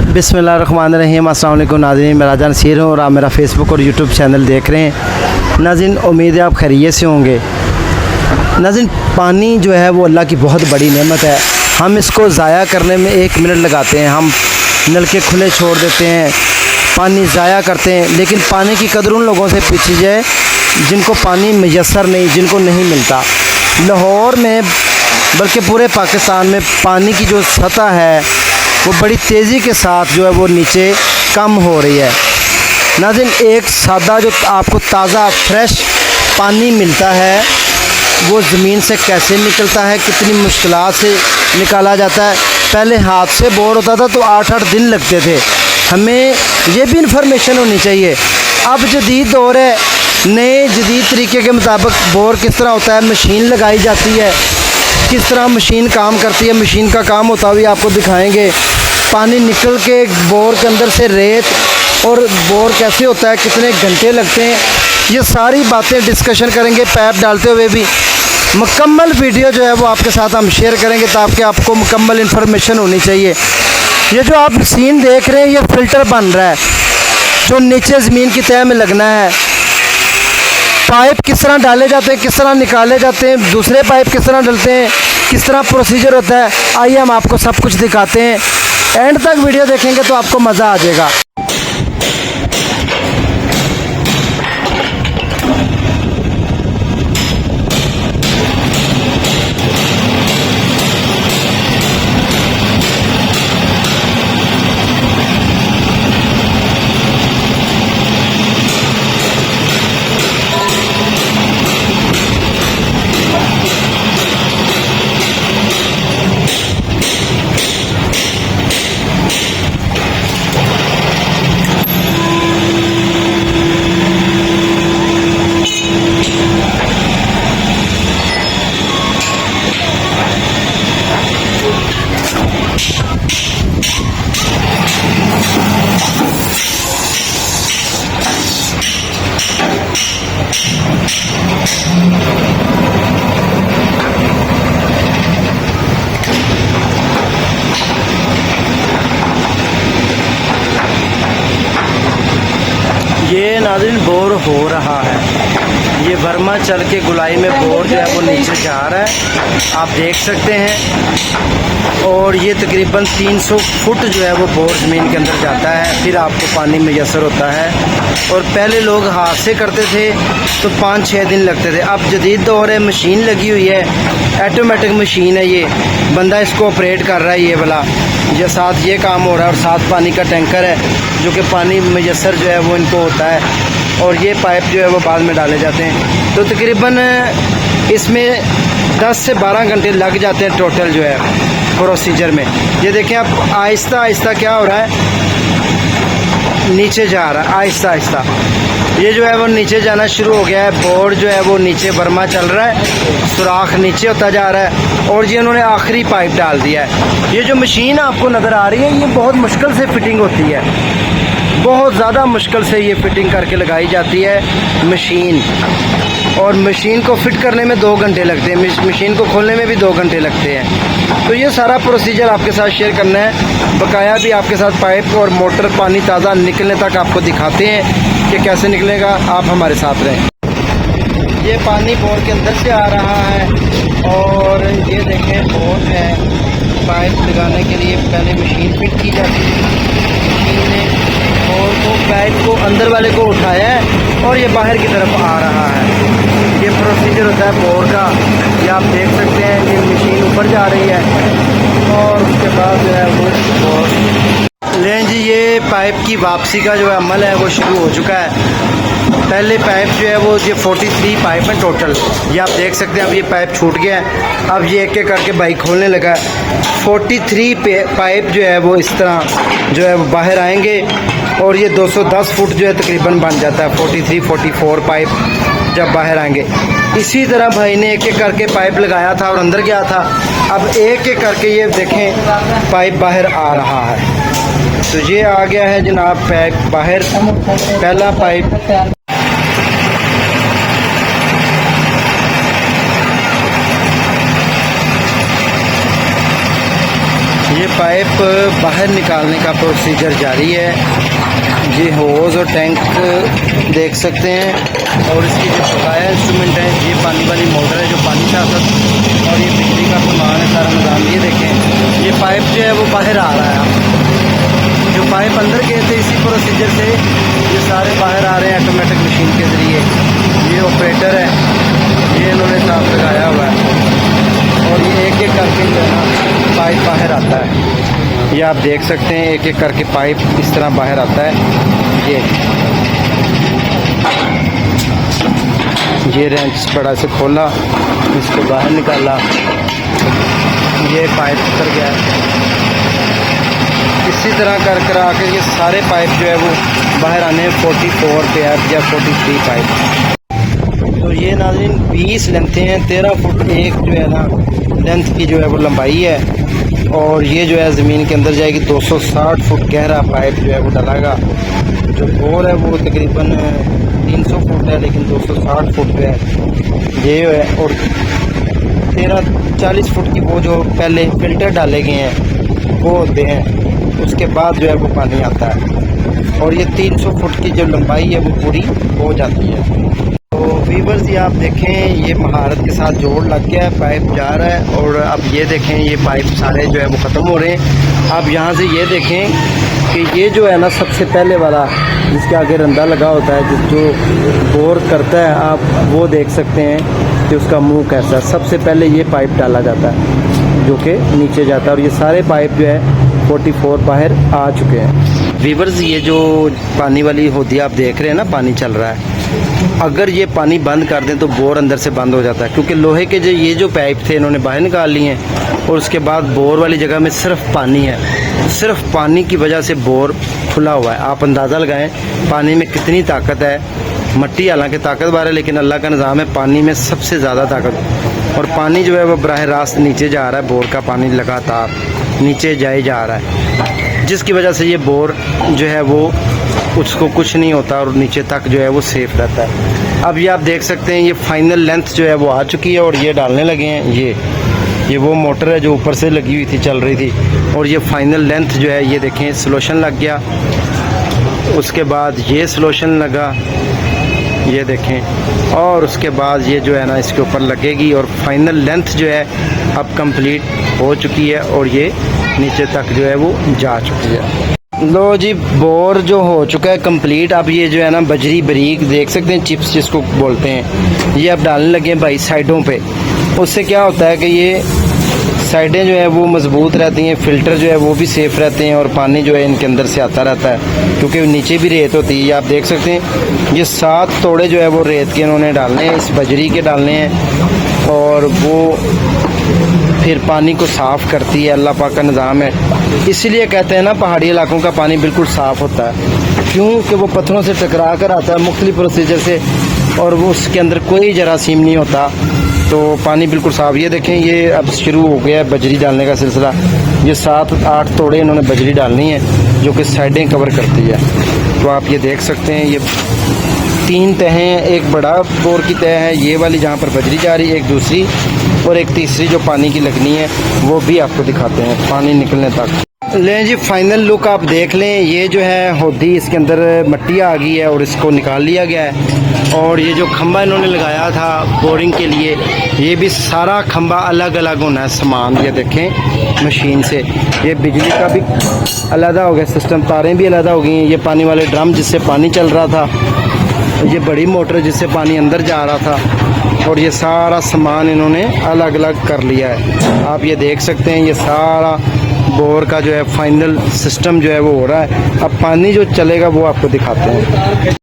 बिस्मिल्लाहिर्रहमानिर्रहीम। अस्सलाम वालेकुम नाज़रीन, मैं राजा नसीर हूँ और आप मेरा फ़ेसबुक और यूट्यूब चैनल देख रहे हैं। नाज़रीन, उम्मीद है आप खैरियत से होंगे। नाज़रीन, पानी जो है वो अल्लाह की बहुत बड़ी नेमत है। हम इसको ज़ाया करने में 1 मिनट लगाते हैं, हम नलके खुले छोड़ देते हैं, पानी ज़ाया करते हैं। लेकिन पानी की कदर उन लोगों से पूछी जाए जिनको पानी मैसर नहीं, जिनको नहीं मिलता। लाहौर में बल्कि पूरे पाकिस्तान में पानी की जो सतह है वो बड़ी तेज़ी के साथ जो है वो नीचे कम हो रही है। नाज़रीन, एक सादा जो आपको ताज़ा फ्रेश पानी मिलता है वो ज़मीन से कैसे निकलता है, कितनी मुश्किलात से निकाला जाता है। पहले हाथ से बोर होता था तो 8-8 दिन लगते थे। हमें ये भी इंफॉर्मेशन होनी चाहिए। अब जदीद दौर है, नए जदीद तरीके के मुताबिक बोर किस तरह होता है, मशीन लगाई जाती है, किस तरह मशीन काम करती है। मशीन का काम होता हुआ आपको दिखाएंगे। पानी निकल के बोर के अंदर से रेत और बोर कैसे होता है, कितने घंटे लगते हैं, ये सारी बातें डिस्कशन करेंगे। पाइप डालते हुए भी मुकम्मल वीडियो जो है वो आपके साथ हम शेयर करेंगे ताकि आपको मुकम्मल इन्फॉर्मेशन होनी चाहिए। ये जो आप सीन देख रहे हैं ये फ़िल्टर बन रहा है जो नीचे ज़मीन की तह में लगना है। पाइप किस तरह डाले जाते हैं, किस तरह निकाले जाते हैं, दूसरे पाइप किस तरह डलते हैं, किस तरह प्रोसीजर होता है, आइए हम आपको सब कुछ दिखाते हैं। एंड तक वीडियो देखेंगे तो आपको मज़ा आ जाएगा। ये नाज़रीन बोर हो रहा है, ये बर्मा चल के गुलाई में बोर जो है वो नीचे जा रहा है, आप देख सकते हैं। और ये तकरीबन 300 फुट जो है वो बोर ज़मीन के अंदर जाता है, फिर आपको पानी मैसर होता है। और पहले लोग हाथ से करते थे तो 5-6 दिन लगते थे। अब जदीद दौर है, मशीन लगी हुई है, ऑटोमेटिक मशीन है, ये बंदा इसको ऑपरेट कर रहा है। ये वाला ये साथ ये काम हो रहा है और साथ पानी का टैंकर है जो कि पानी मैसर जो है वो इनको होता है। और ये पाइप जो है वो बाद में डाले जाते हैं। तो तकरीबन इसमें 10 से 12 घंटे लग जाते हैं टोटल जो है प्रोसीजर में। ये देखें आप, आहिस्ता आहिस्ता क्या हो रहा है, नीचे जा रहा है आहिस्ता आहिस्ता। ये जो है वो नीचे जाना शुरू हो गया है। बोर्ड जो है वो नीचे बर्मा चल रहा है, सुराख नीचे होता जा रहा है और ये उन्होंने आखिरी पाइप डाल दिया है। ये जो मशीन आपको नज़र आ रही है ये बहुत मुश्किल से फिटिंग होती है, बहुत ज़्यादा मुश्किल से ये फिटिंग करके लगाई जाती है मशीन। और मशीन को फिट करने में 2 घंटे लगते हैं, मशीन को खोलने में भी 2 घंटे लगते हैं। तो ये सारा प्रोसीजर आपके साथ शेयर करना है, बकाया भी आपके साथ पाइप और मोटर पानी ताज़ा निकलने तक आपको दिखाते हैं कि कैसे निकलेगा। आप हमारे साथ रहें। ये पानी बोर के अंदर से आ रहा है और ये देखें बोर है, पाइप लगाने के लिए पहले मशीन फिट की जाती है। मशीन ने बोर को पाइप को अंदर वाले को उठाया है और ये बाहर की तरफ आ रहा है। ये प्रोसीजर होता है बोर का। ये आप देख सकते हैं, ये मशीन ऊपर जा रही है और उसके बाद जो है वो लें जी, ये पाइप की वापसी का जो अमल है वो शुरू हो चुका है। पहले पाइप जो है वो ये 43 पाइप है टोटल, ये आप देख सकते हैं। अब ये पाइप छूट गया है, अब ये एक एक करके बाइक खोलने लगा है। 43 पाइप जो है वो इस तरह जो है वो बाहर आएंगे और ये 210 फुट जो है तकरीबन बन जाता है। 43-44 पाइप जब बाहर आएंगे, इसी तरह भाई ने एक एक करके पाइप लगाया था और अंदर गया था। अब एक एक करके ये देखें पाइप बाहर आ रहा है। तो ये आ गया है जनाब पाइप बाहर, पहला पाइप। ये पाइप बाहर निकालने का प्रोसीजर जारी है। ये होज और टैंक देख सकते हैं और इसकी जो बकाया इंस्ट्रूमेंट है, ये पानी वाली मोटर है जो पानी चाहता और ये बिजली का सामान है सारा निज़ाम। ये देखें, ये पाइप जो है वो बाहर आ रहा है। जो पाइप अंदर गए थे इसी प्रोसीजर से ये सारे बाहर आ रहे हैं ऑटोमेटिक मशीन के ज़रिए। ये ऑपरेटर है, ये इन्होंने साफ लगाया हुआ है और ये एक एक करके जो है ना पाइप बाहर आता है। ये आप देख सकते हैं एक एक करके पाइप इस तरह बाहर आता है। ये रेंच बड़ा से खोला, इसको बाहर निकाला, ये पाइप उतर गया। इसी तरह कर कर आकर ये सारे पाइप जो है वो बाहर आने हैं 44 पेयर या 43 पाइप। तो ये नाज़रीन 20 लेंथें हैं, 13 फुट एक जो है ना लेंथ की जो है वो लंबाई है और ये जो है ज़मीन के अंदर जाएगी। 260 फुट गहरा पाइप जो है वो डलाएगा। जो बोर है वो तकरीबन 300 फुट है लेकिन 260 फुट पे है ये है। और 40 फुट की वो जो पहले फिल्टर डाले गए हैं वो होते हैं, उसके बाद जो है वो पानी आता है और ये 300 फुट की जो लंबाई है वो पूरी हो जाती है। तो वीवर्स ये आप देखें, ये महारत के साथ जोड़ लग गया है, पाइप जा रहा है और अब ये देखें ये पाइप सारे जो है वो ख़त्म हो रहे हैं। आप यहाँ से ये देखें कि ये जो है ना सबसे पहले वाला जिसके आगे रंदा लगा होता है, जो बोर करता है, आप वो देख सकते हैं कि उसका मुंह कैसा है। सबसे पहले ये पाइप डाला जाता है जो कि नीचे जाता है और ये सारे पाइप जो है 44 बाहर आ चुके हैं। वीवर्स ये जो पानी वाली होती है आप देख रहे हैं ना, पानी चल रहा है। अगर ये पानी बंद कर दें तो बोर अंदर से बंद हो जाता है, क्योंकि लोहे के जो ये जो पाइप थे इन्होंने बाहर निकाल लिए हैं और उसके बाद बोर वाली जगह में सिर्फ पानी है। सिर्फ पानी की वजह से बोर खुला हुआ है। आप अंदाज़ा लगाएं पानी में कितनी ताकत है। मट्टी हालांकि ताकतवर है लेकिन अल्लाह का निज़ाम है, पानी में सबसे ज़्यादा ताकत। और पानी जो है वो बराह रास्त नीचे जा रहा है, बोर का पानी लगातार नीचे जाए जा रहा है, जिसकी वजह से ये बोर जो है वो उसको कुछ नहीं होता और नीचे तक जो है वो सेफ रहता है। अब ये आप देख सकते हैं ये फाइनल लेंथ जो है वो आ चुकी है और ये डालने लगे हैं। ये वो मोटर है जो ऊपर से लगी हुई थी, चल रही थी और ये फाइनल लेंथ जो है ये देखें सलोशन लग गया। उसके बाद ये सलोशन लगा, ये देखें, और उसके बाद ये जो है ना इसके ऊपर लगेगी और फाइनल लेंथ जो है अब कंप्लीट हो चुकी है और ये नीचे तक जो है वो जा चुकी है। लो जी, बोर जो हो चुका है कंप्लीट। अब ये जो है ना बजरी बरीक देख सकते हैं, चिप्स जिसको बोलते हैं, ये अब डालने लगे हैं भाई साइडों पे। उससे क्या होता है कि ये साइडें जो है वो मजबूत रहती हैं, फिल्टर जो है वो भी सेफ रहते हैं और पानी जो है इनके अंदर से आता रहता है, क्योंकि नीचे भी रेत होती है। ये आप देख सकते हैं ये 7 तोड़े जो है वो रेत के इन्होंने डालने हैं, इस बजरी के डालने हैं और वो फिर पानी को साफ़ करती है। अल्लाह पाक का निज़ाम है, इसीलिए कहते हैं ना पहाड़ी इलाकों का पानी बिल्कुल साफ़ होता है, क्योंकि वो पत्थरों से टकरा कर आता है मुख्तलिफ प्रोसीजर से और वो उसके अंदर कोई जरासीम नहीं होता, तो पानी बिल्कुल साफ़। ये देखें ये अब शुरू हो गया है बजरी डालने का सिलसिला। ये 7-8 तोड़े इन्होंने बजरी डालनी है जो कि साइडें कवर करती है। तो आप ये देख सकते हैं ये 3 तहें, एक बड़ा बोर की तह है ये वाली जहाँ पर बजरी जा रही है, एक दूसरी और एक तीसरी जो पानी की लगनी है वो भी आपको दिखाते हैं पानी निकलने तक। लें जी फाइनल लुक आप देख लें। ये जो है होदी, इसके अंदर मट्टी आ गई है और इसको निकाल लिया गया है और ये जो खंबा इन्होंने लगाया था बोरिंग के लिए, ये भी सारा खंबा अलग अलग होना है सामान। ये देखें मशीन से ये बिजली का भी अलग हो गया सिस्टम, तारें भी अलग हो गई हैं। ये पानी वाले ड्रम जिससे पानी चल रहा था, ये बड़ी मोटर जिससे पानी अंदर जा रहा था और ये सारा सामान इन्होंने अलग अलग कर लिया है। आप ये देख सकते हैं ये सारा बोर का जो है फाइनल सिस्टम जो है वो हो रहा है। अब पानी जो चलेगा वो आपको दिखाते हैं।